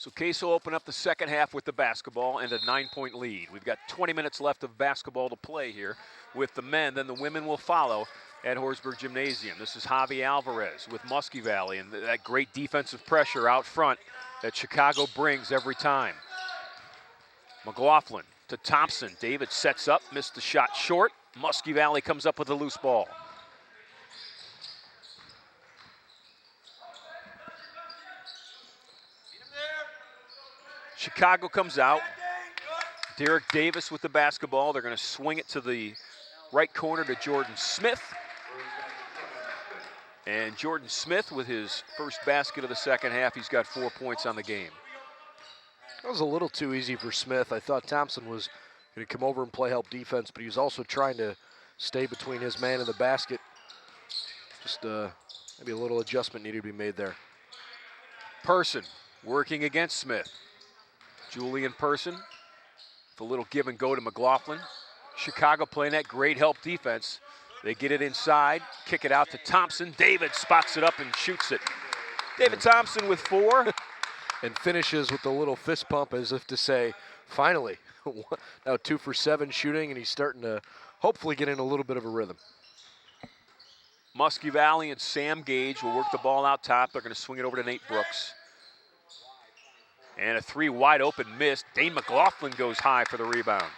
So Case will open up the second half with the basketball and a 9-point lead. We've got 20 minutes left of basketball to play here with the men. Then the women will follow at Horsburgh Gymnasium. This is Javi Alvarez with Muskie Valley and that great defensive pressure out front that Chicago brings every time. McLaughlin to Thompson. David sets up, missed the shot short. Muskie Valley comes up with a loose ball. Chicago comes out. Derek Davis with the basketball. They're going to swing it to the right corner to Jordan Smith. And Jordan Smith with his first basket of the second half. He's got 4 points on the game. That was a little too easy for Smith. I thought Thompson was going to come over and play help defense, but he was also trying to stay between his man and the basket. Just maybe a little adjustment needed to be made there. Person working against Smith. Julian Person with a little give and go to McLaughlin. Chicago playing that great help defense. They get it inside, kick it out to Thompson. David spots it up and shoots it. David Thompson with 4. And finishes with a little fist pump as if to say, finally. Now 2 for 7 shooting, and he's starting to hopefully get in a little bit of a rhythm. Muskie Valley and Sam Gage will work the ball out top. They're going to swing it over to Nate Brooks. And a 3 wide open miss. Dane McLaughlin goes high for the rebound.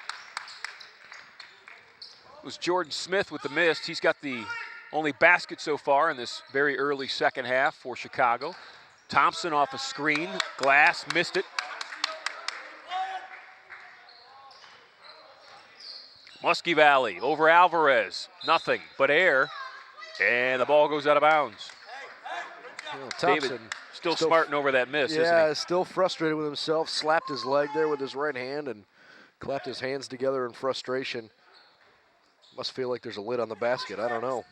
It was Jordan Smith with the miss. He's got the only basket so far in this very early second half for Chicago. Thompson off a screen. Glass missed it. Muskie Valley over Alvarez. Nothing but air. And the ball goes out of bounds. Thompson David still smarting over that miss, isn't he? Yeah, still frustrated with himself. Slapped his leg there with his right hand and clapped his hands together in frustration. Must feel like there's a lid on the basket. I don't know.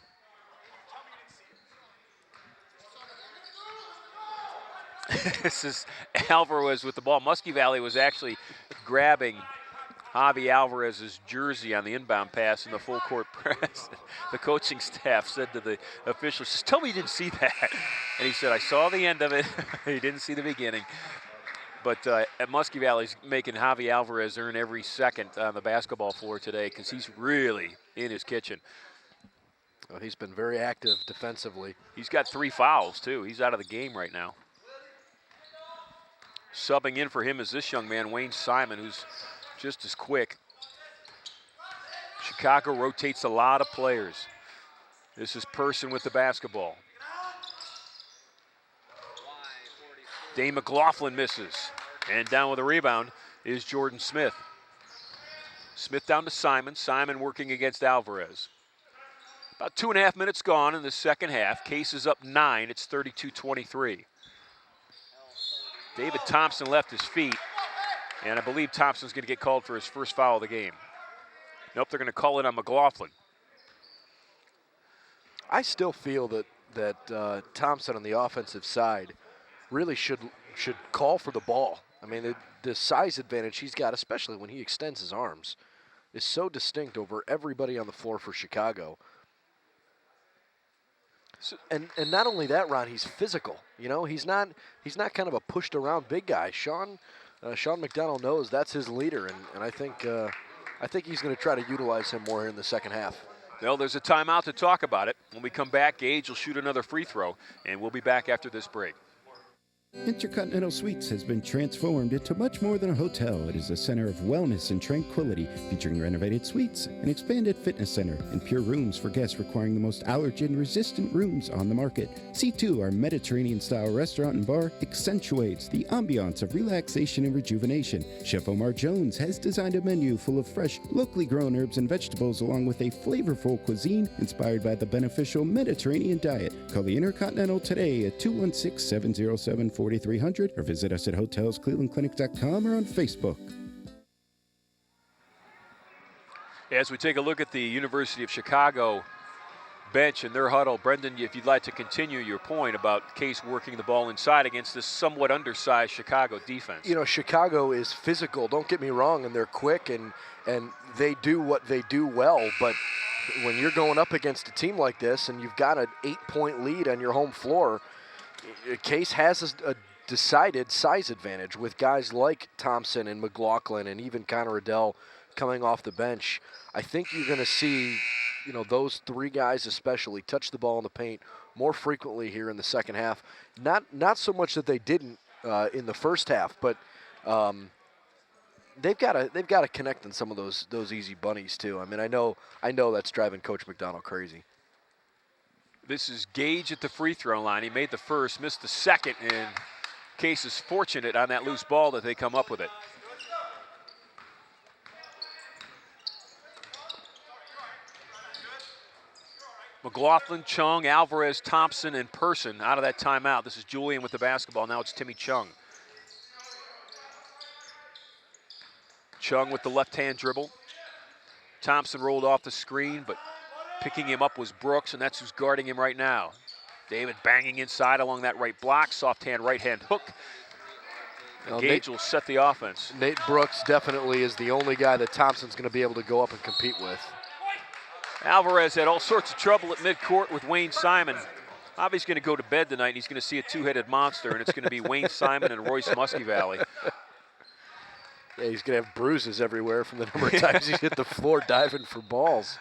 This is Alvarez with the ball. Muskie Valley was actually grabbing Javi Alvarez's jersey on the inbound pass in the full court press. The coaching staff said to the officials, just tell me you didn't see that. And he said, I saw the end of it. He didn't see the beginning. But at Muskie Valley's making Javi Alvarez earn every second on the basketball floor today because he's really in his kitchen. Well, he's been very active defensively. He's got 3 fouls, too. He's out of the game right now. Subbing in for him is this young man, Wayne Simon, who's just as quick. Chicago rotates a lot of players. This is Person with the basketball. Dane McLaughlin misses. And down with a rebound is Jordan Smith. Smith down to Simon. Simon working against Alvarez. About 2.5 minutes gone in the second half. Case is up 9. It's 32-23. David Thompson left his feet. And I believe Thompson's going to get called for his first foul of the game. Nope, they're going to call it on McLaughlin. I still feel that Thompson on the offensive side really should call for the ball. I mean, the size advantage he's got, especially when he extends his arms, is so distinct over everybody on the floor for Chicago. So, and not only that, Ron, he's physical. You know, he's not kind of a pushed around big guy. Sean McDonald knows that's his leader, and I think he's going to try to utilize him more here in the second half. Well, there's a timeout to talk about it. When we come back, Gage will shoot another free throw, and we'll be back after this break. Intercontinental Suites has been transformed into much more than a hotel. It is a center of wellness and tranquility, featuring renovated suites, an expanded fitness center, and pure rooms for guests requiring the most allergen-resistant rooms on the market. C2, our Mediterranean-style restaurant and bar, accentuates the ambiance of relaxation and rejuvenation. Chef Omar Jones has designed a menu full of fresh, locally grown herbs and vegetables, along with a flavorful cuisine inspired by the beneficial Mediterranean diet. Call the Intercontinental today at 216-707-4300 or visit us at hotelsclevelandclinic.com or on Facebook. As we take a look at the University of Chicago bench and their huddle, Brendan, if you'd like to continue your point about Case working the ball inside against this somewhat undersized Chicago defense. You know, Chicago is physical, don't get me wrong, and they're quick and they do what they do well, but when you're going up against a team like this and you've got an 8-point lead on your home floor, Case has a decided size advantage with guys like Thompson and McLaughlin and even Connor Riddell coming off the bench. I think you're going to see, those three guys especially touch the ball in the paint more frequently here in the second half. Not so much that they didn't in the first half, but they've got to connect on some of those easy bunnies too. I mean, I know that's driving Coach McDonald crazy. This is Gage at the free throw line. He made the first, missed the second, and Case is fortunate on that loose ball that they come up with it. McLaughlin, Chung, Alvarez, Thompson, and Person out of that timeout. This is Julian with the basketball. Now it's Timmy Chung. Chung with the left-hand dribble. Thompson rolled off the screen, but picking him up was Brooks, and that's who's guarding him right now. David banging inside along that right block. Soft hand, right-hand hook. Gage will set the offense. Nate Brooks definitely is the only guy that Thompson's going to be able to go up and compete with. Alvarez had all sorts of trouble at midcourt with Wayne Simon. Obviously, he's going to go to bed tonight, and he's going to see a two-headed monster, and it's going to be Wayne Simon and Royce Muskie-Valley. Yeah, he's going to have bruises everywhere from the number of times he's hit the floor diving for balls.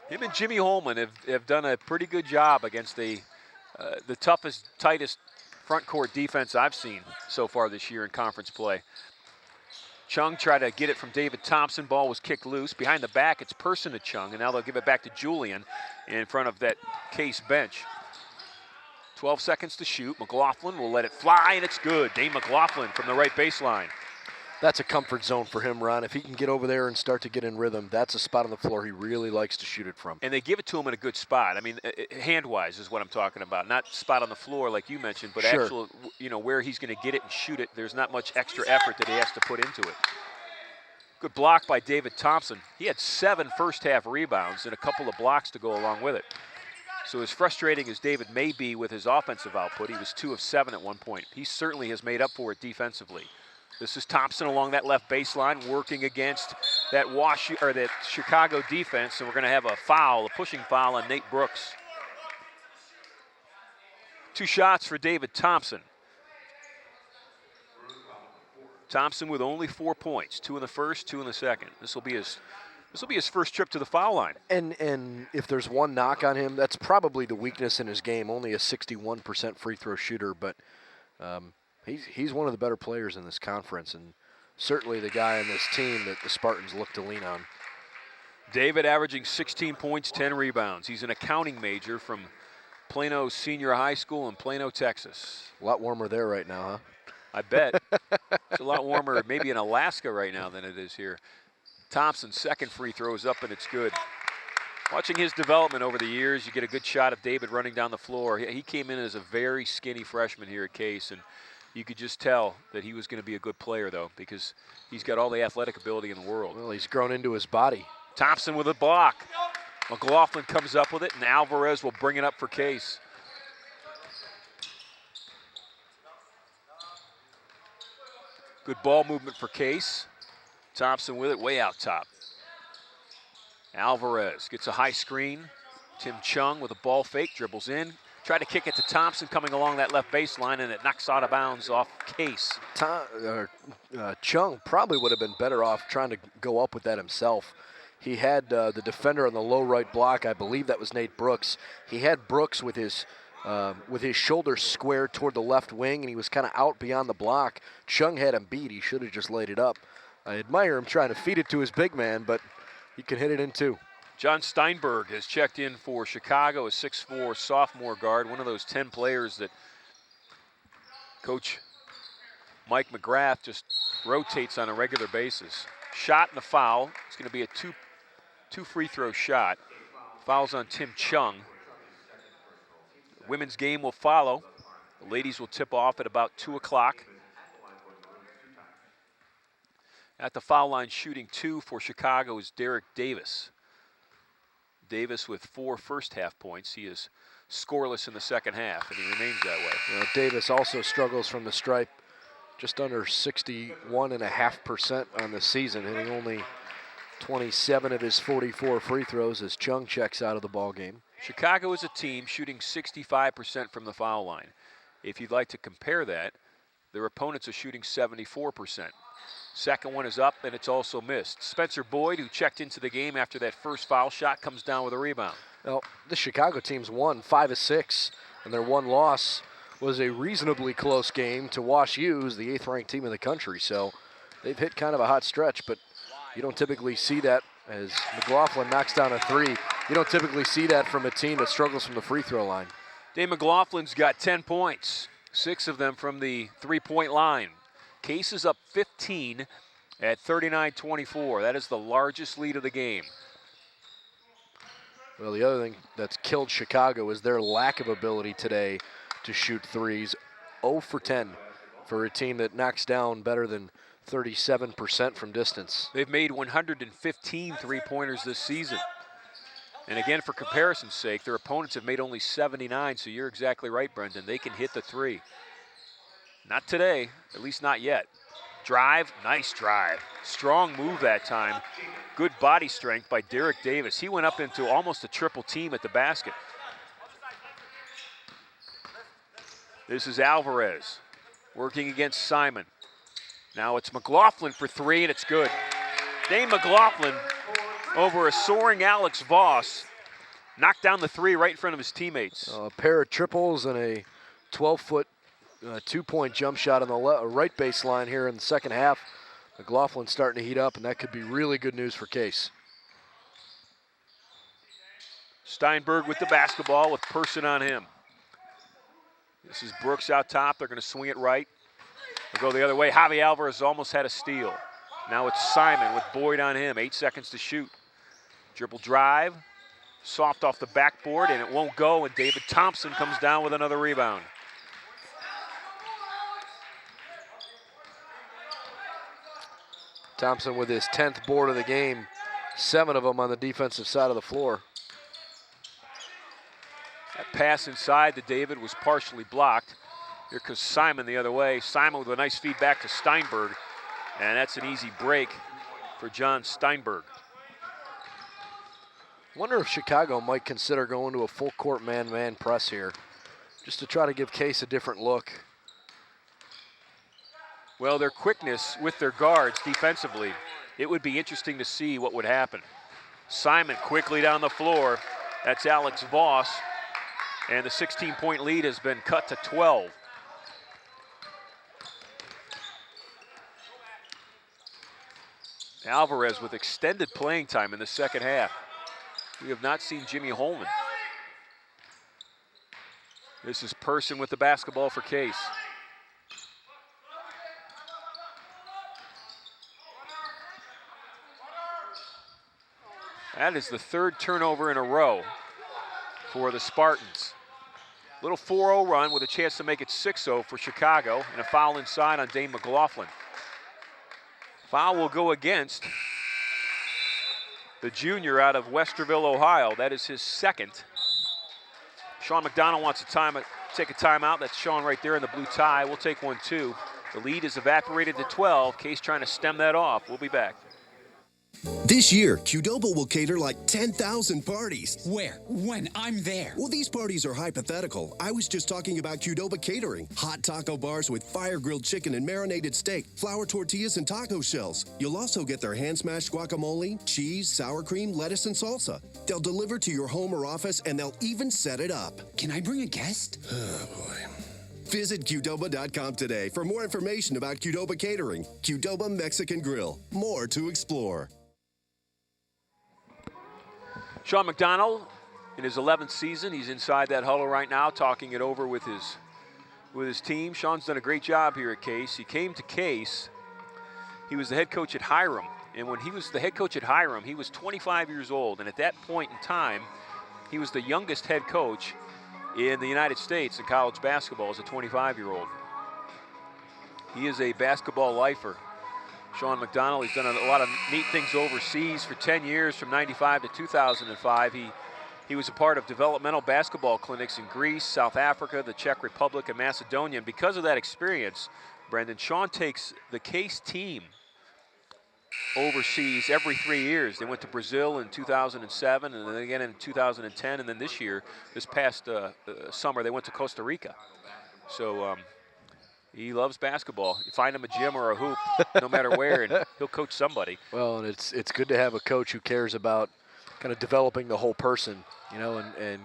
Him and Jimmy Holman have done a pretty good job against the toughest, tightest front court defense I've seen so far this year in conference play. Chung tried to get it from David Thompson. Ball was kicked loose. Behind the back, it's Person to Chung, and now they'll give it back to Julian in front of that Case bench. 12 seconds to shoot. McLaughlin will let it fly, and it's good. Dane McLaughlin from the right baseline. That's a comfort zone for him, Ron. If he can get over there and start to get in rhythm, that's a spot on the floor he really likes to shoot it from. And they give it to him in a good spot. I mean, hand-wise is what I'm talking about. Not spot on the floor like you mentioned, but sure. Actual, where he's going to get it and shoot it. There's not much extra effort that he has to put into it. Good block by David Thompson. He had 7 first-half rebounds and a couple of blocks to go along with it. So as frustrating as David may be with his offensive output, he was 2 of 7 at one point. He certainly has made up for it defensively. This is Thompson along that left baseline working against that Chicago defense, and we're going to have a foul, a pushing foul on Nate Brooks. 2 shots for David Thompson. Thompson with only 4 points, 2 in the first, 2 in the second. This will be his first trip to the foul line. And if there's one knock on him, that's probably the weakness in his game. Only a 61% free throw shooter, but he's one of the better players in this conference, and certainly the guy on this team that the Spartans look to lean on. David averaging 16 points, 10 rebounds. He's an accounting major from Plano Senior High School in Plano, Texas. A lot warmer there right now, huh? I bet. It's a lot warmer maybe in Alaska right now than it is here. Thompson's second free throw is up, and it's good. Watching his development over the years, you get a good shot of David running down the floor. He came in as a very skinny freshman here at Case, and you could just tell that he was going to be a good player, though, because he's got all the athletic ability in the world. Well, he's grown into his body. Thompson with a block. McLaughlin comes up with it, and Alvarez will bring it up for Case. Good ball movement for Case. Thompson with it way out top. Alvarez gets a high screen. Tim Chung with a ball fake, dribbles in. Tried to kick it to Thompson coming along that left baseline, and it knocks out of bounds off Case. Chung probably would have been better off trying to go up with that himself. He had the defender on the low right block. I believe that was Nate Brooks. He had Brooks with his shoulders squared toward the left wing, and he was kind of out beyond the block. Chung had him beat. He should have just laid it up. I admire him trying to feed it to his big man, but he can hit it in too. John Steinberg has checked in for Chicago, a 6'4" sophomore guard, one of those 10 players that Coach Mike McGrath just rotates on a regular basis. Shot and a foul. It's going to be a two free throw shot. Fouls on Tim Chung. The women's game will follow. The ladies will tip off at about 2 o'clock. At the foul line shooting 2 for Chicago is Derek Davis. Davis with 4 first-half points. He is scoreless in the second half, and he remains that way. Davis also struggles from the stripe, just under 61.5% on the season, hitting only 27 of his 44 free throws as Chung checks out of the ball game. Chicago is a team shooting 65% from the foul line. If you'd like to compare that, their opponents are shooting 74%. Second one is up, and it's also missed. Spencer Boyd, who checked into the game after that first foul shot, comes down with a rebound. Well, the Chicago team's won 5 of 6, and their one loss was a reasonably close game to Wash U, who's the 8th-ranked team in the country. So they've hit kind of a hot stretch, but you don't typically see that as McLaughlin knocks down a 3. You don't typically see that from a team that struggles from the free throw line. Dave McLaughlin's got 10 points, 6 of them from the three-point line. Case is up 15 at 39-24. That is the largest lead of the game. Well, the other thing that's killed Chicago is their lack of ability today to shoot threes. 0 for 10 for a team that knocks down better than 37% from distance. They've made 115 three-pointers this season. And again, for comparison's sake, their opponents have made only 79, so you're exactly right, Brendan. They can hit the three. Not today, at least not yet. Drive, nice drive. Strong move that time. Good body strength by Derek Davis. He went up into almost a triple team at the basket. This is Alvarez working against Simon. Now it's McLaughlin for 3, and it's good. Dane McLaughlin over a soaring Alex Voss knocked down the 3 right in front of his teammates. A pair of triples and a 12-foot 2-point jump shot on the right baseline here in the second half. McLaughlin's starting to heat up, and that could be really good news for Case. Steinberg with the basketball with Person on him. This is Brooks out top. They're going to swing it right. They'll go the other way. Javi Alvarez almost had a steal. Now it's Simon with Boyd on him. 8 seconds to shoot. Dribble drive. Soft off the backboard, and it won't go, and David Thompson comes down with another rebound. Thompson with his 10th board of the game, 7 of them on the defensive side of the floor. That pass inside to David was partially blocked. Here comes Simon the other way. Simon with a nice feed back to Steinberg, and that's an easy break for John Steinberg. Wonder if Chicago might consider going to a full court man-man press here, just to try to give Case a different look. Well, their quickness with their guards defensively, it would be interesting to see what would happen. Simon quickly down the floor. That's Alex Voss. And the 16-point lead has been cut to 12. Alvarez with extended playing time in the second half. We have not seen Jimmy Holman. This is Person with the basketball for Case. That is the 3rd turnover in a row for the Spartans. Little 4-0 run with a chance to make it 6-0 for Chicago, and a foul inside on Dane McLaughlin. Foul will go against the junior out of Westerville, Ohio. That is his 2nd. Sean McDonald wants to take a timeout. That's Sean right there in the blue tie. We'll take one too. The lead is evaporated to 12. Case trying to stem that off. We'll be back. This year, Qdoba will cater like 10,000 parties. Where? When? I'm there. Well, these parties are hypothetical. I was just talking about Qdoba catering. Hot taco bars with fire-grilled chicken and marinated steak, flour tortillas and taco shells. You'll also get their hand-smashed guacamole, cheese, sour cream, lettuce, and salsa. They'll deliver to your home or office, and they'll even set it up. Can I bring a guest? Oh, boy. Visit Qdoba.com today for more information about Qdoba catering. Qdoba Mexican Grill. More to explore. Sean McDonald in his 11th season. He's inside that huddle right now talking it over with his team. Sean's done a great job here at Case. He came to Case. He was the head coach at Hiram. And when he was the head coach at Hiram, he was 25 years old. And at that point in time, he was the youngest head coach in the United States in college basketball as a 25-year-old. He is a basketball lifer. Sean McDonald, he's done a lot of neat things overseas for 10 years, from 95 to 2005. He was a part of developmental basketball clinics in Greece, South Africa, the Czech Republic, and Macedonia. And because of that experience, Brendan, Sean takes the Case team overseas every 3 years. They went to Brazil in 2007, and then again in 2010, and then this year, this past summer, they went to Costa Rica. So he loves basketball. You find him a gym or a hoop, no matter where, and he'll coach somebody. Well, and it's good to have a coach who cares about kind of developing the whole person, you know, and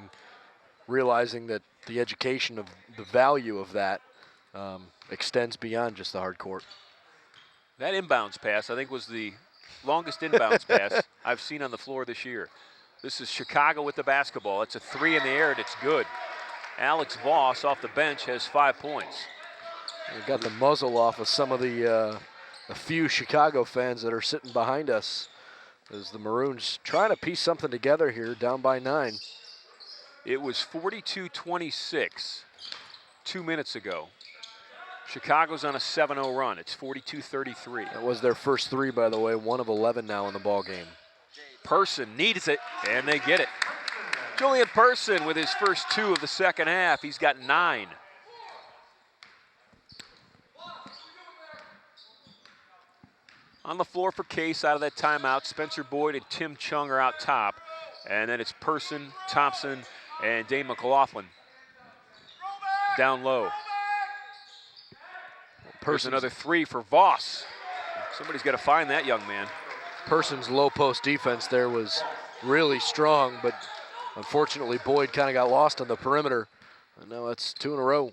realizing that the education of the value of that extends beyond just the hard court. That inbounds pass, I think, was the longest inbounds pass I've seen on the floor this year. This is Chicago with the basketball. It's a 3 in the air, and it's good. Alex Voss off the bench has 5 points. We got the muzzle off of some of the few Chicago fans that are sitting behind us as the Maroons trying to piece something together here, down by 9. It was 42-26 2 minutes ago. Chicago's on a 7-0 run. It's 42-33. That was their first 3, by the way, 1 of 11 now in the ball game. Person needs it, and they get it. Julian Person with his first 2 of the second half. He's got 9. On the floor for Case out of that timeout, Spencer Boyd and Tim Chung are out top. And then it's Person, Thompson, and Dane McLaughlin down low. There's another 3 for Voss. Somebody's got to find that young man. Person's low post defense there was really strong, but unfortunately Boyd kind of got lost on the perimeter. And now it's 2 in a row.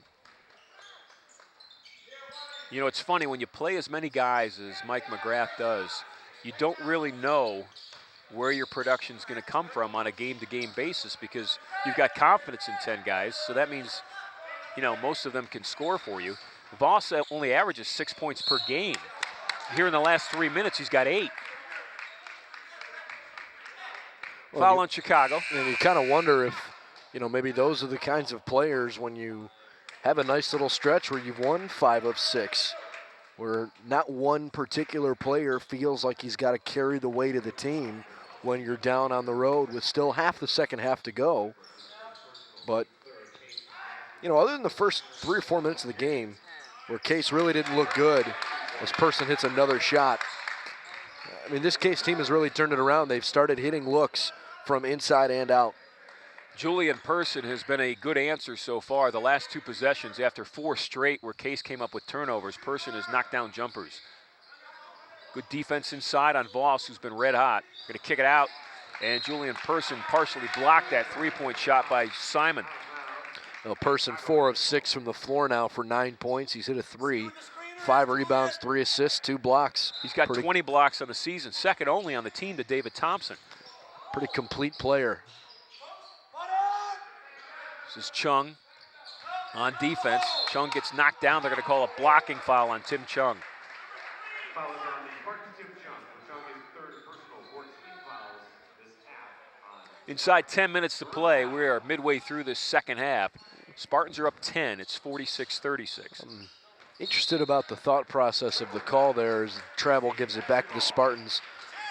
You know, it's funny, when you play as many guys as Mike McGrath does, you don't really know where your production's going to come from on a game-to-game basis because you've got confidence in 10 guys, so that means, you know, most of them can score for you. Voss only averages 6 points per game. Here in the last 3 minutes, he's got 8. Foul on Chicago. And you kind of wonder if, you know, maybe those are the kinds of players when you have a nice little stretch where you've won 5 of 6, where not one particular player feels like he's got to carry the weight of the team when you're down on the road with still half the second half to go. But, you know, other than the first 3 or 4 minutes of the game, where Case really didn't look good, as Person hits another shot. I mean, this Case team has really turned it around. They've started hitting looks from inside and out. Julian Person has been a good answer so far. The last 2 possessions, after 4 straight where Case came up with turnovers, Person has knocked down jumpers. Good defense inside on Voss, who's been red hot. Going to kick it out, and Julian Person partially blocked that 3-point shot by Simon. Well, Person 4 of 6 from the floor now for 9 points. He's hit a 3, 5 rebounds, 3 assists, 2 blocks. He's got 20 blocks on the season, second only on the team to David Thompson. Pretty complete player. This is Chung on defense. Chung gets knocked down. They're going to call a blocking foul on Tim Chung. Foul is on the part of Tim Chung. Chung is 3rd personal board speed fouls this half. Inside 10 minutes to play. We are midway through this second half. Spartans are up 10. It's 46-36. I'm interested about the thought process of the call there as Travel gives it back to the Spartans.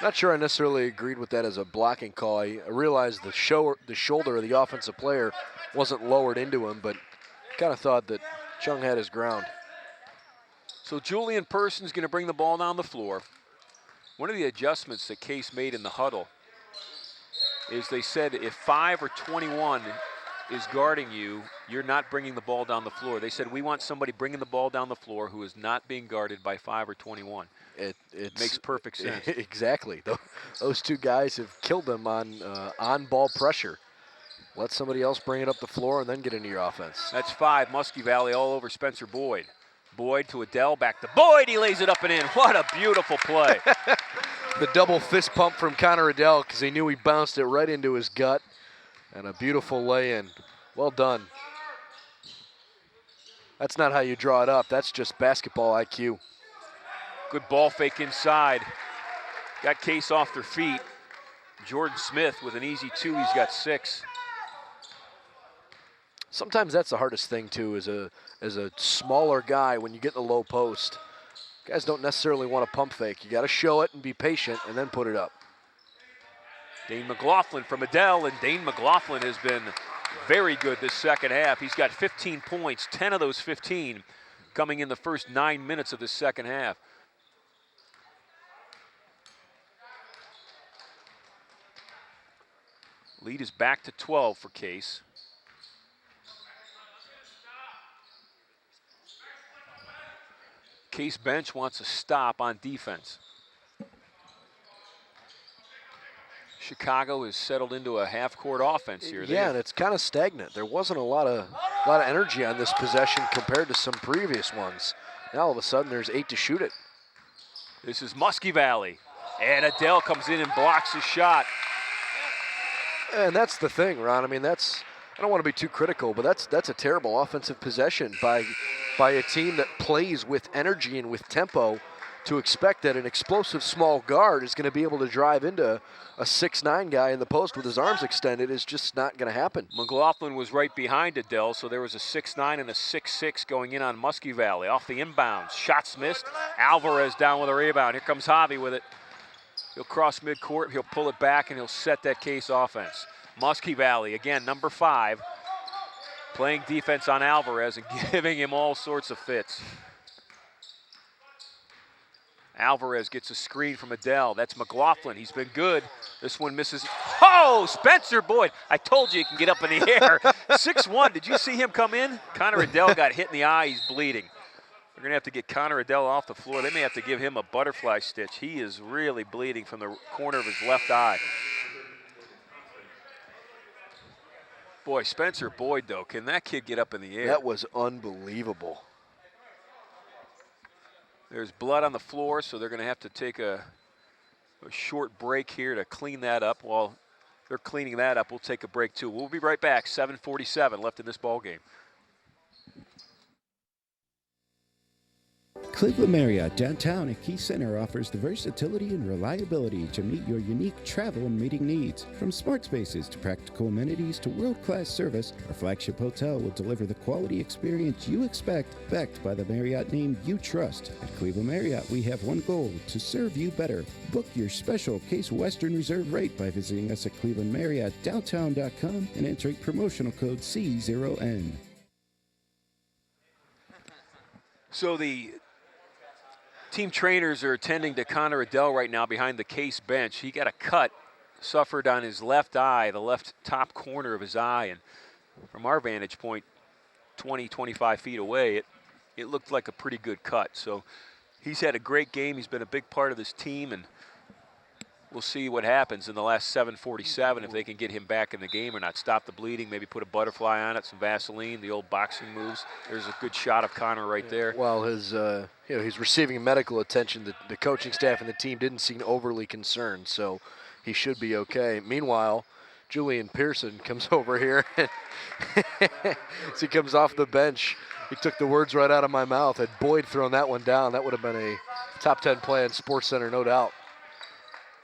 Not sure I necessarily agreed with that as a blocking call. I realized the shoulder of the offensive player wasn't lowered into him, but kind of thought that Chung had his ground. So Julian Person's going to bring the ball down the floor. One of the adjustments that Case made in the huddle is they said if 5 or 21 is guarding you, you're not bringing the ball down the floor. They said we want somebody bringing the ball down the floor who is not being guarded by 5 or 21. It makes perfect sense. Exactly. Those 2 guys have killed them on-ball pressure. Let somebody else bring it up the floor and then get into your offense. That's 5, Muskie Valley all over Spencer Boyd. Boyd to Adele, back to Boyd. He lays it up and in. What a beautiful play. The double fist pump from Connor Adele because he knew he bounced it right into his gut. And a beautiful lay-in. Well done. That's not how you draw it up. That's just basketball IQ. Good ball fake inside. Got Case off their feet. Jordan Smith with an easy 2. He's got 6. Sometimes that's the hardest thing too, as a smaller guy when you get in the low post. Guys don't necessarily want to pump fake. You got to show it and be patient and then put it up. Dane McLaughlin from Adele, and Dane McLaughlin has been very good this second half. He's got 15 points, 10 of those 15 coming in the first 9 minutes of the second half. Lead is back to 12 for Case. Case bench wants a stop on defense. Chicago has settled into a half-court offense here. Yeah, and it's kind of stagnant. There wasn't a lot of energy on this possession compared to some previous ones. Now all of a sudden there's 8 to shoot it. This is Muskie Valley, and Adele comes in and blocks his shot. And that's the thing, Ron. I mean, I don't want to be too critical, but that's a terrible offensive possession by a team that plays with energy and with tempo. To expect that an explosive small guard is going to be able to drive into a 6'9" guy in the post with his arms extended is just not going to happen. McLaughlin was right behind Adele, so there was a 6'9" and a 6'6" going in on Muskie Valley. Off the inbounds, shots missed. Alvarez down with a rebound. Here comes Javi with it. He'll cross midcourt, he'll pull it back, and he'll set that Case offense. Muskie Valley, again, number 5, playing defense on Alvarez and giving him all sorts of fits. Alvarez gets a screen from Adele. That's McLaughlin. He's been good. This one misses. Oh, Spencer Boyd. I told you he can get up in the air. 6'1". Did you see him come in? Connor Adele got hit in the eye. He's bleeding. They're going to have to get Connor Adele off the floor. They may have to give him a butterfly stitch. He is really bleeding from the corner of his left eye. Boy, Spencer Boyd, though, can that kid get up in the air? That was unbelievable. There's blood on the floor, so they're going to have to take a short break here to clean that up. While they're cleaning that up, we'll take a break too. We'll be right back. 7:47 left in this ball game. Cleveland Marriott Downtown at Key Center offers the versatility and reliability to meet your unique travel and meeting needs. From smart spaces to practical amenities to world-class service, our flagship hotel will deliver the quality experience you expect, backed by the Marriott name you trust. At Cleveland Marriott, we have one goal: to serve you better. Book your special Case Western Reserve rate by visiting us at clevelandmarriottdowntown.com and entering promotional code C0N. So the team trainers are attending to Connor Adele right now behind the Case bench. He got a cut, suffered on his left eye, the left top corner of his eye, and from our vantage point, 20, 25 feet away, it looked like a pretty good cut. So he's had a great game. He's been a big part of this team, and we'll see what happens in the last 7:47 if they can get him back in the game or not. Stop the bleeding, maybe put a butterfly on it, some Vaseline, the old boxing moves. There's a good shot of Connor right there. While he's receiving medical attention, the coaching staff and the team didn't seem overly concerned, so he should be okay. Meanwhile, Julian Pearson comes over here and as he comes off the bench, he took the words right out of my mouth. Had Boyd thrown that one down, that would have been a top 10 play in SportsCenter, no doubt.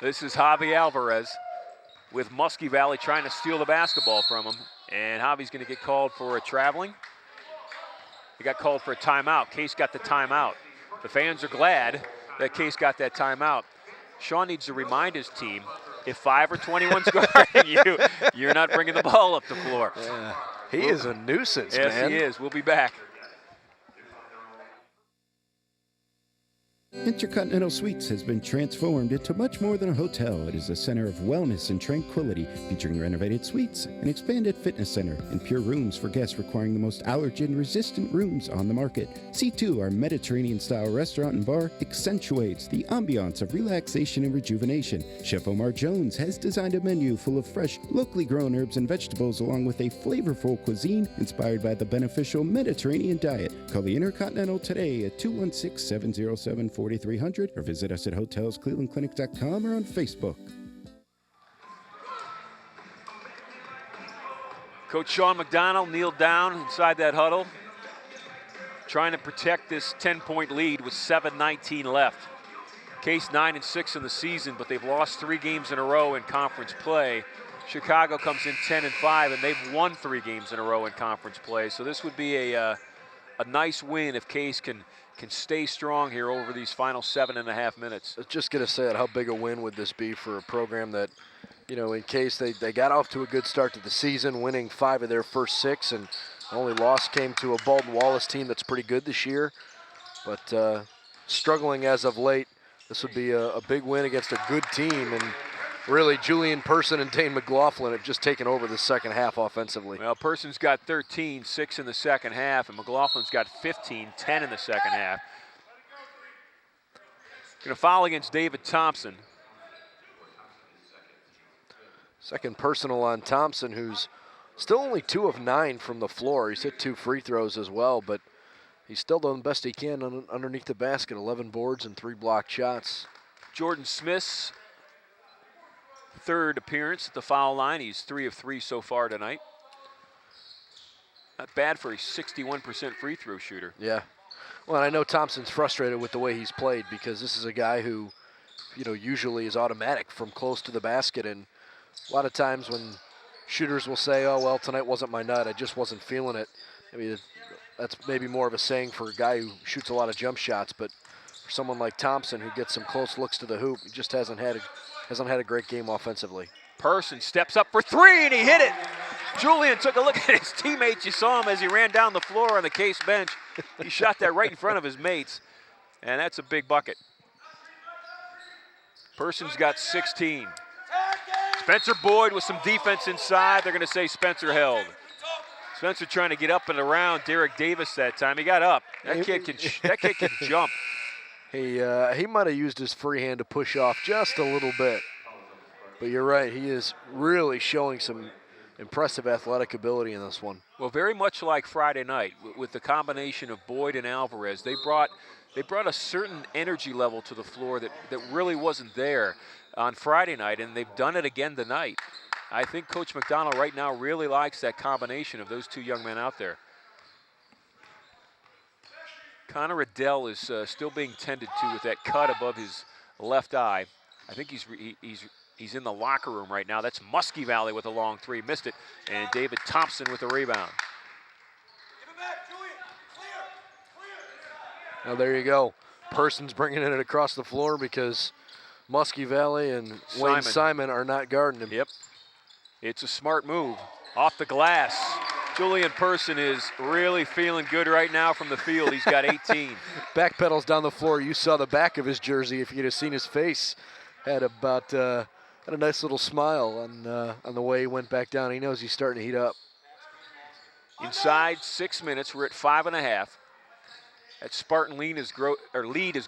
This is Javi Alvarez with Muskie Valley trying to steal the basketball from him. And Javi's going to get called for a traveling. He got called for a timeout. Case got the timeout. The fans are glad that Case got that timeout. Sean needs to remind his team, if 5 or 21's guarding you, you're not bringing the ball up the floor. Yeah. He is a nuisance, yes, man. Yes, he is. We'll be back. Intercontinental Suites has been transformed into much more than a hotel. It is a center of wellness and tranquility, featuring renovated suites, an expanded fitness center, and pure rooms for guests requiring the most allergen-resistant rooms on the market. C2, our Mediterranean-style restaurant and bar, accentuates the ambiance of relaxation and rejuvenation. Chef Omar Jones has designed a menu full of fresh, locally grown herbs and vegetables, along with a flavorful cuisine inspired by the beneficial Mediterranean diet. Call the Intercontinental today at 216-707-4300 or visit us at hotelsclevelandclinic.com or on Facebook. Coach Sean McDonald kneeled down inside that huddle, trying to protect this 10-point lead with 7:19 left. Case 9-6 in the season, but they've lost 3 games in a row in conference play. Chicago comes in 10-5, and they've won 3 games in a row in conference play. So this would be a nice win if Case can stay strong here over these final 7.5 minutes. I was just going to say how big a win would this be for a program that, you know, in Case they got off to a good start to the season, winning 5 of their first 6, and only loss came to a Baldwin Wallace team that's pretty good this year, but struggling as of late. This would be a big win against a good team, and really Julian Person and Dane McLaughlin have just taken over the second half offensively. Well, Person's got 13, 6 in the second half, and McLaughlin's got 15, 10 in the second half. Going to foul against David Thompson. Second personal on Thompson, who's still only 2 of 9 from the floor. He's hit 2 free throws as well, but he's still done the best he can underneath the basket. 11 boards and 3 blocked shots. Jordan Smith's third appearance at the foul line. He's 3 of 3 so far tonight. Not bad for a 61% free throw shooter. Yeah. Well, I know Thompson's frustrated with the way he's played because this is a guy who, usually is automatic from close to the basket. And a lot of times when shooters will say, oh, well, tonight wasn't my night, I just wasn't feeling it. I mean, that's maybe more of a saying for a guy who shoots a lot of jump shots, but for someone like Thompson who gets some close looks to the hoop, he just hasn't had a great game offensively. Person steps up for 3 and he hit it. Julian took a look at his teammates. You saw him as he ran down the floor on the Case bench. He shot that right in front of his mates, and that's a big bucket. Person's got 16. Spencer Boyd with some defense inside. They're going to say Spencer held. Spencer trying to get up and around Derek Davis that time. He got up. That kid can jump. He might have used his free hand to push off just a little bit. But you're right, he is really showing some impressive athletic ability in this one. Well, very much like Friday night with the combination of Boyd and Alvarez, they brought a certain energy level to the floor that really wasn't there on Friday night, and they've done it again tonight. I think Coach McDonald right now really likes that combination of those 2 young men out there. Connor Adell is still being tended to with that cut above his left eye. I think he's in the locker room right now. That's Muskie Valley with a long 3, missed it, and David Thompson with the rebound. Now there you go. Person's bringing it across the floor because Muskie Valley and Wayne Simon are not guarding him. Yep. It's a smart move. Off the glass. Julian Person is really feeling good right now from the field. He's got 18. Back pedals down the floor. You saw the back of his jersey. If you'd have seen his face, had a nice little smile on the way he went back down. He knows he's starting to heat up. Inside 6 minutes, we're at 5.5. That Spartan lead has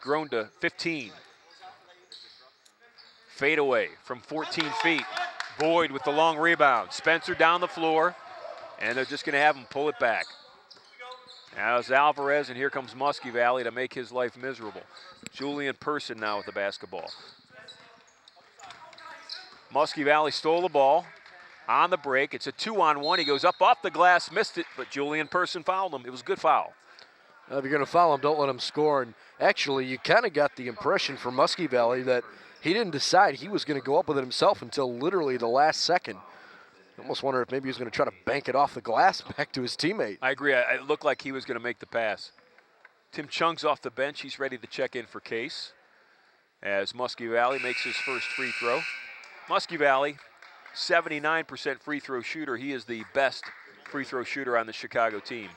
grown to 15. Fade away from 14 feet. Boyd with the long rebound. Spencer down the floor, and they're just going to have him pull it back. Now it's Alvarez, and here comes Muskie Valley to make his life miserable. Julian Person now with the basketball. Muskie Valley stole the ball on the break. It's a 2-on-1. He goes up off the glass, missed it, but Julian Person fouled him. It was a good foul. If you're going to foul him, don't let him score. And actually, you kind of got the impression from Muskie Valley that he didn't decide he was going to go up with it himself until literally the last second. I almost wonder if maybe he was going to try to bank it off the glass back to his teammate. I agree. It looked like he was going to make the pass. Tim Chung's off the bench. He's ready to check in for Case as Muskie Valley makes his first free throw. Muskie Valley, 79% free throw shooter. He is the best free throw shooter on the Chicago team.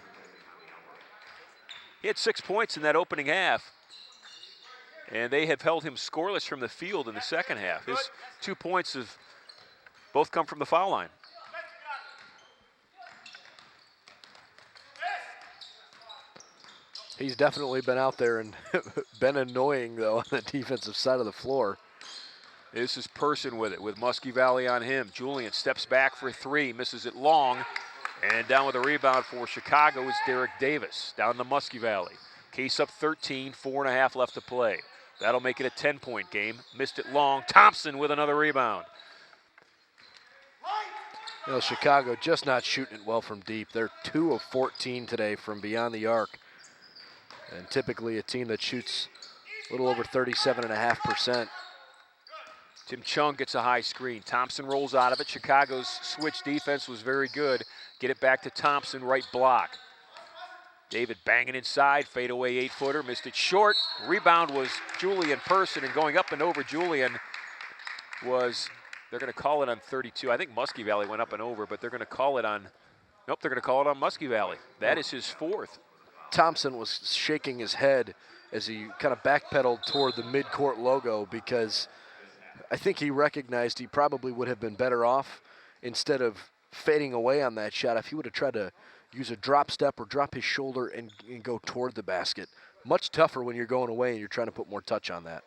He had 6 points in that opening half, and they have held him scoreless from the field in the second half. His 2 points have both come from the foul line. He's definitely been out there and been annoying, though, on the defensive side of the floor. This is Person with it, with Muskie Valley on him. Julian steps back for 3, misses it long, and down with a rebound for Chicago is Derek Davis, down to Muskie Valley. Case up 13, 4.5 left to play. That'll make it a 10-point game. Missed it long. Thompson with another rebound. Chicago just not shooting it well from deep. They're 2 of 14 today from beyond the arc. And typically a team that shoots a little over 37.5%. Tim Chung gets a high screen. Thompson rolls out of it. Chicago's switch defense was very good. Get it back to Thompson, right block. David banging inside, fadeaway 8-footer, missed it short. Rebound was Julian Person, and going up and over Julian was, they're going to call it on 32. I think Muskie Valley went up and over, but they're going to call it on, nope, they're going to call it on Muskie Valley. That is his 4th. Thompson was shaking his head as he kind of backpedaled toward the midcourt logo because I think he recognized he probably would have been better off instead of fading away on that shot if he would have tried to use a drop step or drop his shoulder and go toward the basket. Much tougher when you're going away and you're trying to put more touch on that.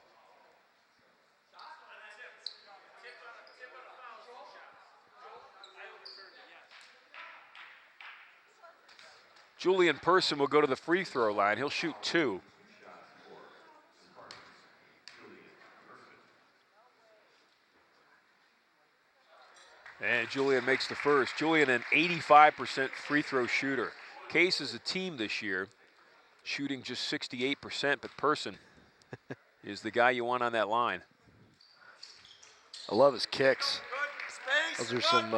Julian Person will go to the free throw line. He'll shoot 2. And Julian makes the first. Julian, an 85% free throw shooter. Case is a team this year, shooting just 68%, but Person is the guy you want on that line. I love his kicks. Those are some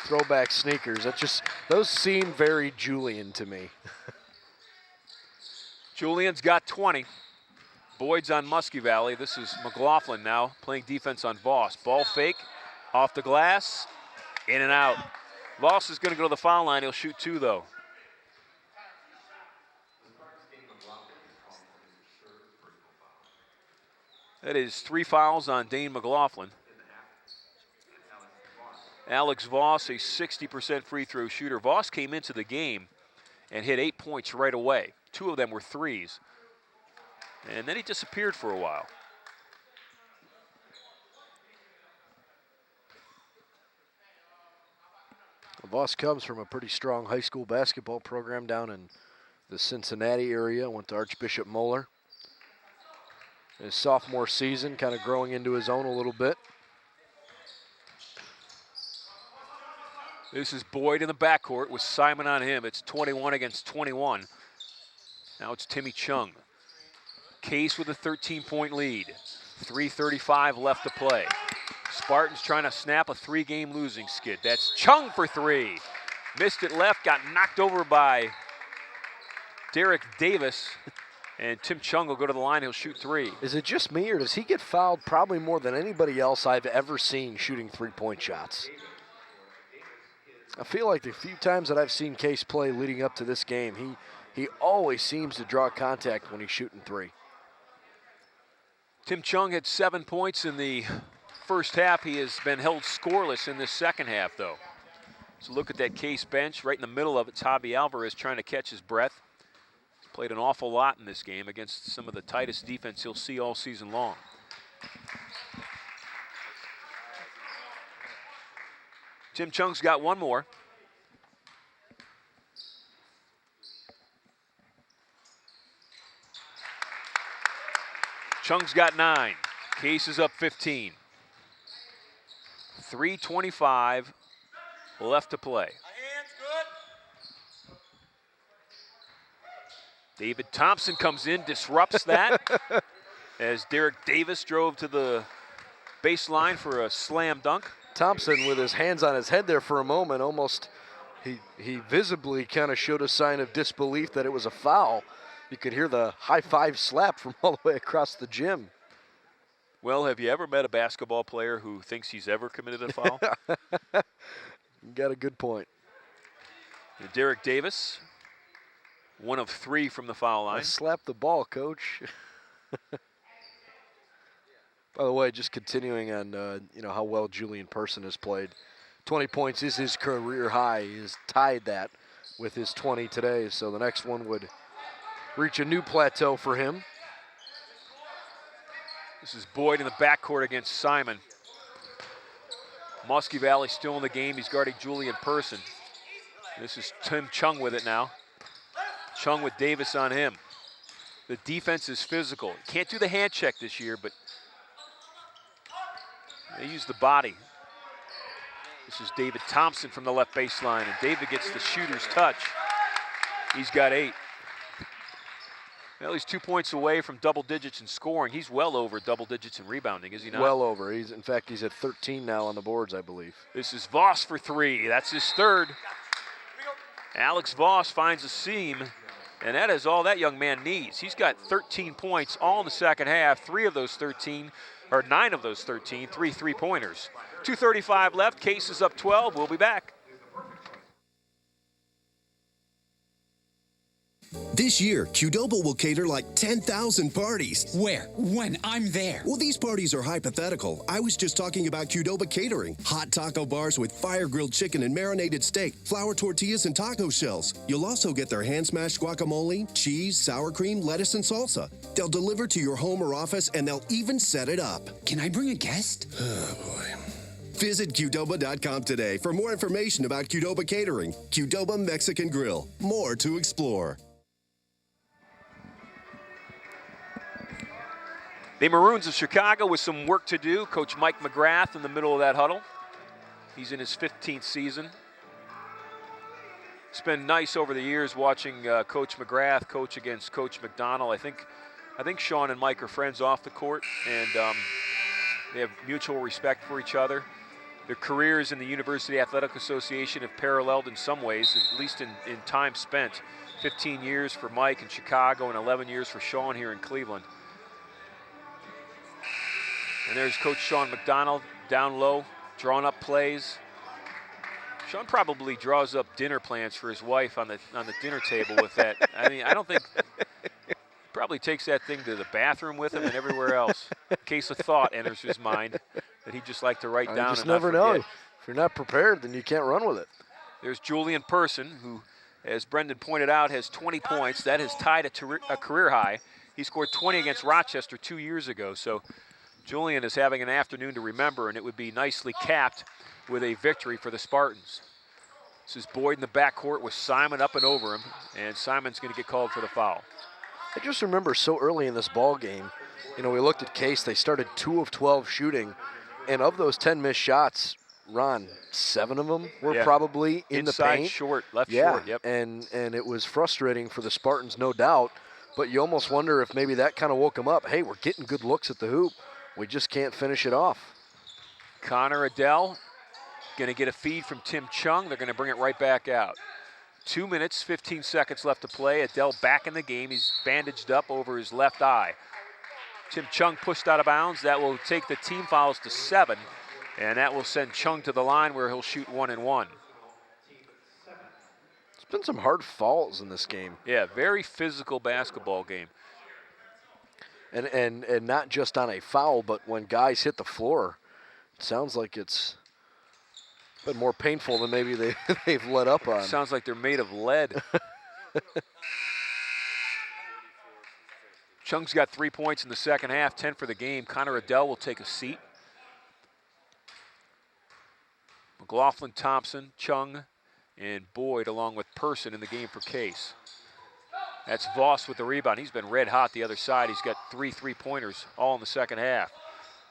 throwback sneakers. Those seem very Julian to me. Julian's got 20. Boyd's on Muskie Valley. This is McLaughlin now playing defense on Voss. Ball fake, off the glass, in and out. Voss is going to go to the foul line. He'll shoot 2, though. That is 3 fouls on Dane McLaughlin. Alex Voss, a 60% free throw shooter. Voss came into the game and hit 8 points right away. 2 of them were threes. And then he disappeared for a while. Voss comes from a pretty strong high school basketball program down in the Cincinnati area. Went to Archbishop Moeller. His sophomore season, kind of growing into his own a little bit. This is Boyd in the backcourt with Simon on him. It's 21 against 21. Now it's Timmy Chung. Case with a 13-point lead. 3:35 left to play. Spartans trying to snap a 3-game losing skid. That's Chung for 3. Missed it left, got knocked over by Derek Davis. And Tim Chung will go to the line, he'll shoot 3. Is it just me, or does he get fouled probably more than anybody else I've ever seen shooting 3-point shots? I feel like the few times that I've seen Case play leading up to this game, he always seems to draw contact when he's shooting 3. Tim Chung had 7 points in the first half. He has been held scoreless in this second half, though. So look at that Case bench. Right in the middle of it's Javi Alvarez trying to catch his breath. He's played an awful lot in this game against some of the tightest defense he'll see all season long. Tim Chung's got 1 more. Chung's got 9. Case is up 15. 3:25 left to play. David Thompson comes in, disrupts that as Derek Davis drove to the baseline for a slam dunk. Thompson with his hands on his head there for a moment, almost he visibly kind of showed a sign of disbelief that it was a foul. You could hear the high-five slap from all the way across the gym. Well, have you ever met a basketball player who thinks he's ever committed a foul? You got a good point. And Derek Davis, 1 of 3 from the foul line. I slapped the ball, Coach. By the way, just continuing on how well Julian Person has played. 20 points is his career high. He has tied that with his 20 today, so the next one would reach a new plateau for him. This is Boyd in the backcourt against Simon. Muskie Valley still in the game. He's guarding Julian Person. This is Tim Chung with it now. Chung with Davis on him. The defense is physical. Can't do the hand check this year, but they use the body. This is David Thompson from the left baseline, and David gets the shooter's touch. He's got 8. Well, he's 2 points away from double digits in scoring. He's well over double digits in rebounding, is he not? Well over. In fact, he's at 13 now on the boards, I believe. This is Voss for 3. That's his 3rd. Alex Voss finds a seam, and that is all that young man needs. He's got 13 points all in the second half. 9 of those 13, 3 3-pointers. 2:35 left. Case is up 12. We'll be back. This year, Qdoba will cater like 10,000 parties. Where? When? I'm there. Well, these parties are hypothetical. I was just talking about Qdoba catering. Hot taco bars with fire-grilled chicken and marinated steak, flour tortillas and taco shells. You'll also get their hand-smashed guacamole, cheese, sour cream, lettuce, and salsa. They'll deliver to your home or office, and they'll even set it up. Can I bring a guest? Oh, boy. Visit Qdoba.com today for more information about Qdoba catering. Qdoba Mexican Grill. More to explore. The Maroons of Chicago with some work to do. Coach Mike McGrath in the middle of that huddle. He's in his 15th season. It's been nice over the years watching Coach McGrath coach against Coach McDonald. I think Sean and Mike are friends off the court, and they have mutual respect for each other. Their careers in the University Athletic Association have paralleled in some ways, at least in time spent. 15 years for Mike in Chicago and 11 years for Sean here in Cleveland. And there's Coach Sean McDonald down low, drawing up plays. Sean probably draws up dinner plans for his wife on the dinner table with that. I mean, I don't think, probably takes that thing to the bathroom with him and everywhere else. In case a thought enters his mind that he'd just like to write down. You just and not never know. forget. If you're not prepared, then you can't run with it. There's Julian Person, who, as Brendan pointed out, has 20 points. That has tied a career high. He scored 20 against Rochester 2 years ago. So Julian is having an afternoon to remember, and it would be nicely capped with a victory for the Spartans. This is Boyd in the backcourt with Simon up and over him, and Simon's going to get called for the foul. I just remember so early in this ball game, you know, we looked at Case. They started 2 of 12 shooting, and of those 10 missed shots, Ron, 7 of them were probably in Inside, the paint. short, left yeah, short, yep. And it was frustrating for the Spartans, no doubt, but you almost wonder if maybe that kind of woke them up. Hey, we're getting good looks at the hoop. We just can't finish it off. Connor Adell going to get a feed from Tim Chung. They're going to bring it right back out. 2 minutes, 15 seconds left to play. Adell back in the game. He's bandaged up over his left eye. Tim Chung pushed out of bounds. That will take the team fouls to 7, and that will send Chung to the line where he'll shoot 1 and 1. There's been some hard fouls in this game. Yeah, very physical basketball game. And not just on a foul, but when guys hit the floor, it sounds like it's been more painful than maybe they've let up on. Sounds like they're made of lead. Chung's got 3 points in the second half, 10 for the game. Connor Adell will take a seat. McLaughlin, Thompson, Chung, and Boyd along with Person in the game for Case. That's Voss with the rebound. He's been red hot the other side. He's got 3 3-pointers all in the second half.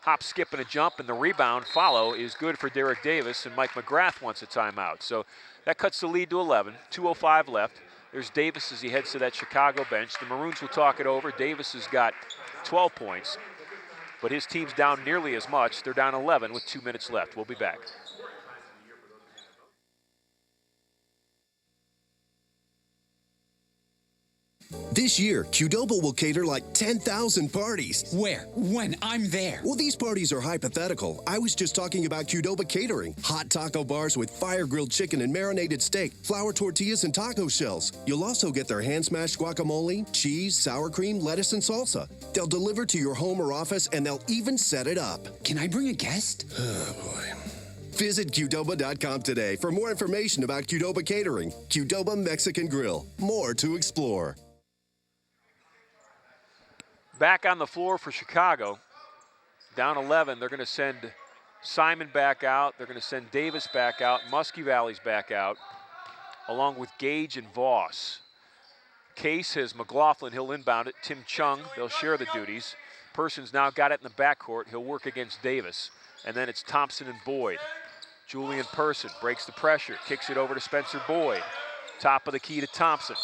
Hop, skip, and a jump, and the rebound follow is good for Derek Davis, and Mike McGrath wants a timeout. So that cuts the lead to 11, 2:05 left. There's Davis as he heads to that Chicago bench. The Maroons will talk it over. Davis has got 12 points, but his team's down nearly as much. They're down 11 with 2 minutes left. We'll be back. This year, Qdoba will cater like 10,000 parties. Where? When? I'm there. Well, these parties are hypothetical. I was just talking about Qdoba catering. Hot taco bars with fire-grilled chicken and marinated steak, flour tortillas and taco shells. You'll also get their hand-smashed guacamole, cheese, sour cream, lettuce, and salsa. They'll deliver to your home or office, and they'll even set it up. Can I bring a guest? Oh, boy. Visit Qdoba.com today for more information about Qdoba catering. Qdoba Mexican Grill. More to explore. Back on the floor for Chicago. Down 11, they're going to send Simon back out. They're going to send Davis back out. Muskie Valley's back out, along with Gage and Voss. Case has McLaughlin. He'll inbound it. Tim Chung, they'll share the duties. Person's now got it in the backcourt. He'll work against Davis. And then it's Thompson and Boyd. Julian Person breaks the pressure, kicks it over to Spencer Boyd. Top of the key to Thompson.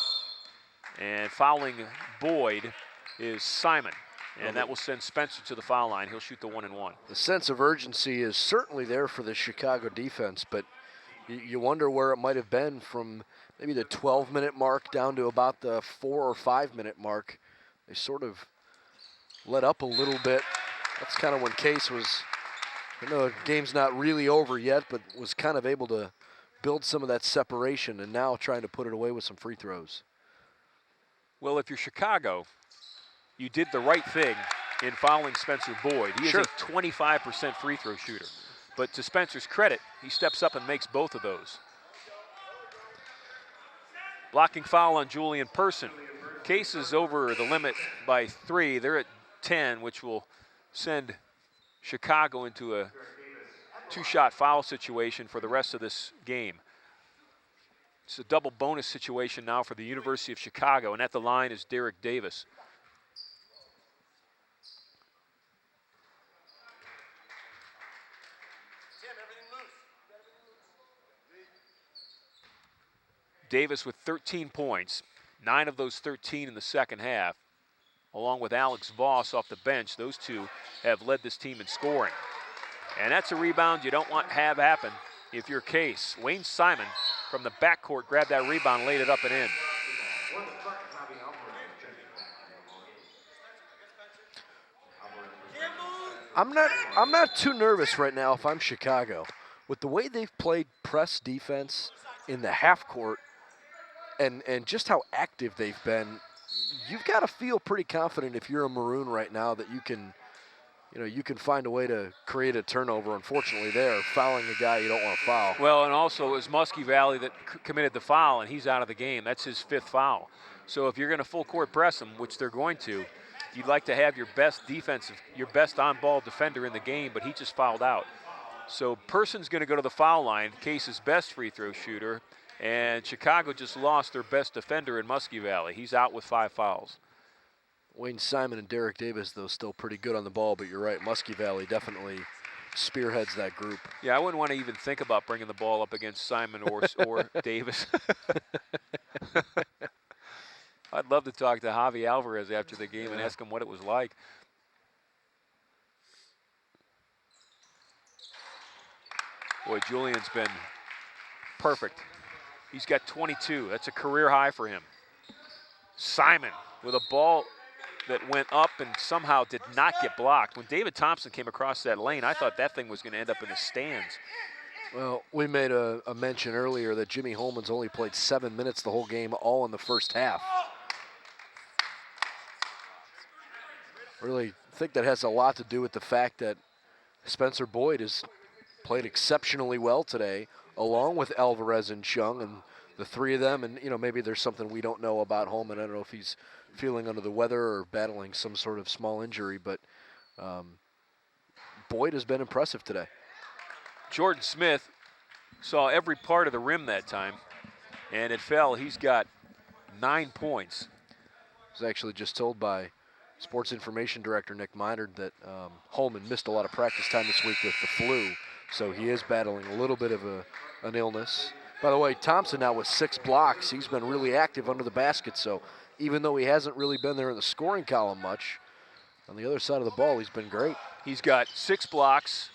And fouling Boyd is Simon, and that will send Spencer to the foul line. He'll shoot the 1 and 1. The sense of urgency is certainly there for the Chicago defense, but you wonder where it might have been from maybe the 12-minute mark down to about the 4 or 5-minute mark. They sort of let up a little bit. That's kind of when Case was, I know the game's not really over yet, but was kind of able to build some of that separation, and now trying to put it away with some free throws. Well, if you're Chicago, you did the right thing in fouling Spencer Boyd. He is a 25% free throw shooter. But to Spencer's credit, he steps up and makes both of those. Blocking foul on Julian Person. Case is over the limit by 3. They're at 10, which will send Chicago into a 2-shot foul situation for the rest of this game. It's a double bonus situation now for the University of Chicago, and at the line is Derek Davis. Davis with 13 points, 9 of those 13 in the second half, along with Alex Voss off the bench. Those two have led this team in scoring. And that's a rebound you don't want to have happen if you're Case. Wayne Simon from the backcourt grabbed that rebound, laid it up and in. I'm not too nervous right now if I'm Chicago. With the way they've played press defense in the half court and just how active they've been, you've got to feel pretty confident if you're a Maroon right now that you can find a way to create a turnover. Unfortunately, they're fouling a guy you don't want to foul. Well, and also it was Muskie Valley that committed the foul, and he's out of the game. That's his 5th foul. So if you're going to full court press him, which they're going to, you'd like to have your best on-ball defender in the game, but he just fouled out. So Person's going to go to the foul line, Case's best free throw shooter, and Chicago just lost their best defender in Muskie Valley. He's out with 5 fouls. Wayne Simon and Derek Davis, though, still pretty good on the ball, but you're right, Muskie Valley definitely spearheads that group. Yeah, I wouldn't want to even think about bringing the ball up against Simon or Davis. I'd love to talk to Javi Alvarez after the game and ask him what it was like. Boy, Julian's been perfect. He's got 22. That's a career high for him. Simon with a ball that went up and somehow did not get blocked. When David Thompson came across that lane, I thought that thing was going to end up in the stands. Well, we made a mention earlier that Jimmy Holman's only played 7 minutes the whole game, all in the first half. Really think that has a lot to do with the fact that Spencer Boyd has played exceptionally well today, along with Alvarez and Chung, and the three of them. And, maybe there's something we don't know about Holman. I don't know if he's feeling under the weather or battling some sort of small injury, but Boyd has been impressive today. Jordan Smith saw every part of the rim that time, and it fell. He's got 9 points. I was actually just told by Sports Information Director Nick Minard that Holman missed a lot of practice time this week with the flu, so he is battling a little bit of an illness. By the way, Thompson now with 6 blocks. He's been really active under the basket, so even though he hasn't really been there in the scoring column much, on the other side of the ball, he's been great. He's got 6 blocks,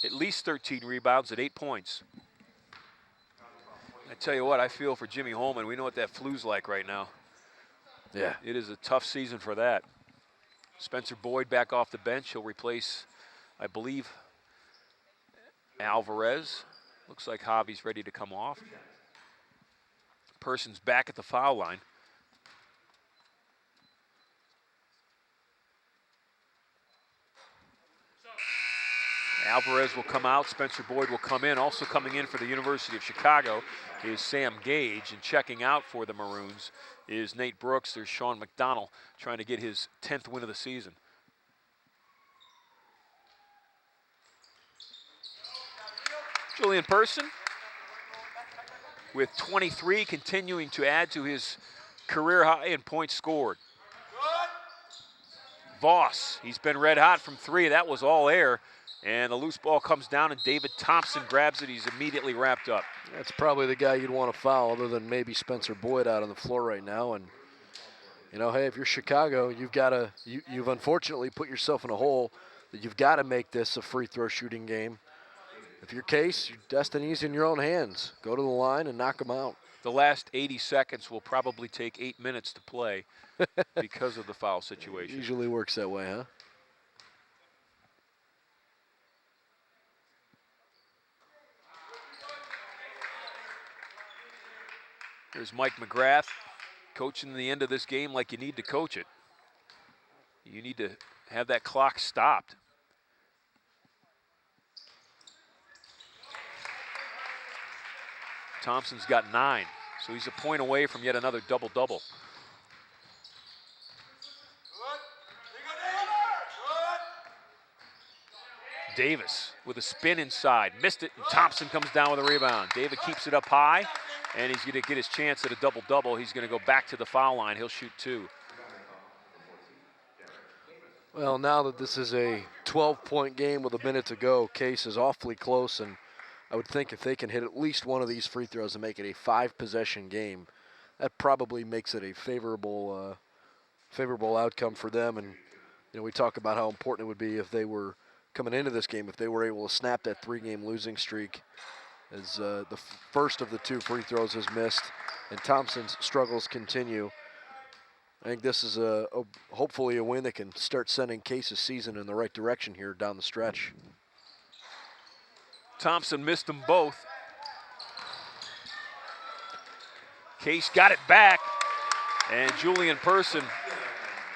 at least 13 rebounds at 8 points. I tell you what, I feel for Jimmy Holman. We know what that flu's like right now. Yeah. It is a tough season for that. Spencer Boyd back off the bench. He'll replace, I believe, Alvarez. Looks like Javi's ready to come off. Person's back at the foul line. Alvarez will come out. Spencer Boyd will come in. Also coming in for the University of Chicago is Sam Gage, and checking out for the Maroons is Nate Brooks. There's Sean McDonald trying to get his 10th win of the season. Julian Person with 23, continuing to add to his career high in points scored. Voss, he's been red hot from 3. That was all air. And the loose ball comes down, and David Thompson grabs it. He's immediately wrapped up. That's probably the guy you'd want to foul, other than maybe Spencer Boyd out on the floor right now. And, hey, if you're Chicago, you've unfortunately put yourself in a hole that you've got to make this a free throw shooting game. If you're Case, your destiny's in your own hands. Go to the line and knock them out. The last 80 seconds will probably take 8 minutes to play because of the foul situation. Usually works that way, huh? There's Mike McGrath coaching the end of this game like you need to coach it. You need to have that clock stopped. Thompson's got 9, so he's a point away from yet another double-double. Davis with a spin inside, missed it, and Thompson comes down with a rebound. David keeps it up high, and he's going to get his chance at a double-double. He's going to go back to the foul line. He'll shoot 2. Well, now that this is a 12-point game with a minute to go, Case is awfully close, and I would think if they can hit at least one of these free throws and make it a 5-possession game, that probably makes it a favorable outcome for them. And we talk about how important it would be if they were coming into this game, if they were able to snap that 3-game losing streak, as the first of the 2 free throws is missed, and Thompson's struggles continue. I think this is hopefully a win that can start sending Case's season in the right direction here down the stretch. Thompson missed them both. Case got it back, and Julian Person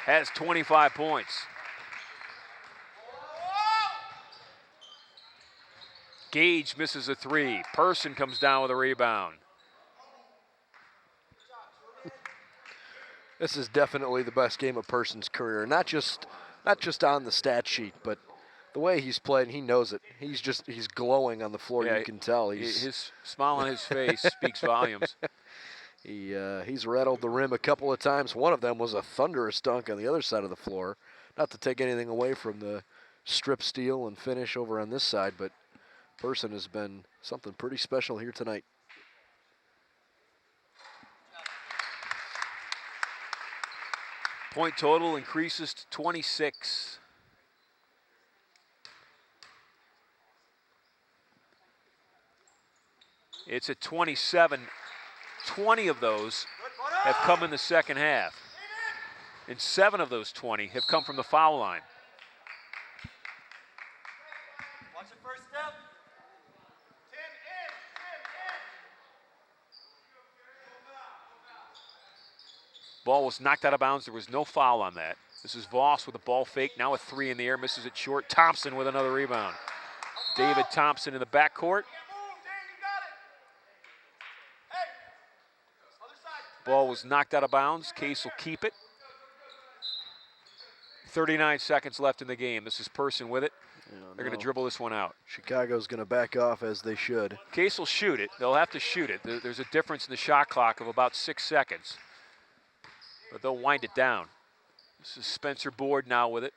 has 25 points. Gage misses a 3. Person comes down with a rebound. This is definitely the best game of Person's career. Not just on the stat sheet, but the way he's played, he knows it. He's glowing on the floor. Yeah, you can tell. His smile on his face speaks volumes. He's rattled the rim a couple of times. One of them was a thunderous dunk on the other side of the floor. Not to take anything away from the strip steal and finish over on this side, but Person has been something pretty special here tonight. Point total increases to 26. It's at 27. 20 of those have come in the second half. And 7 of those 20 have come from the foul line. Watch the first step. 10 in. Ball was knocked out of bounds. There was no foul on that. This is Voss with a ball fake. Now a 3 in the air, misses it short. Thompson with another rebound. David Thompson in the backcourt. Ball was knocked out of bounds. Case will keep it. 39 seconds left in the game. This is Person with it. They're going to dribble this one out. Chicago's going to back off as they should. Case will shoot it. They'll have to shoot it. There's a difference in the shot clock of about 6 seconds. But they'll wind it down. This is Spencer Board now with it.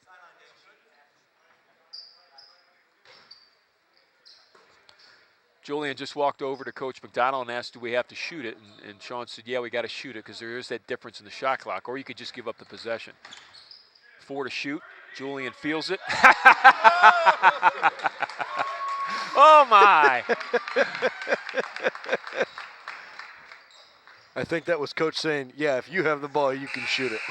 Julian just walked over to Coach McDonald and asked, do we have to shoot it? And Sean said, yeah, we got to shoot it because there is that difference in the shot clock, or you could just give up the possession. 4 to shoot. Julian feels it. Oh, my. I think that was Coach saying, yeah, if you have the ball, you can shoot it.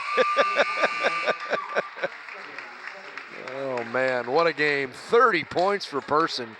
Oh, man, what a game. 30 points for Person.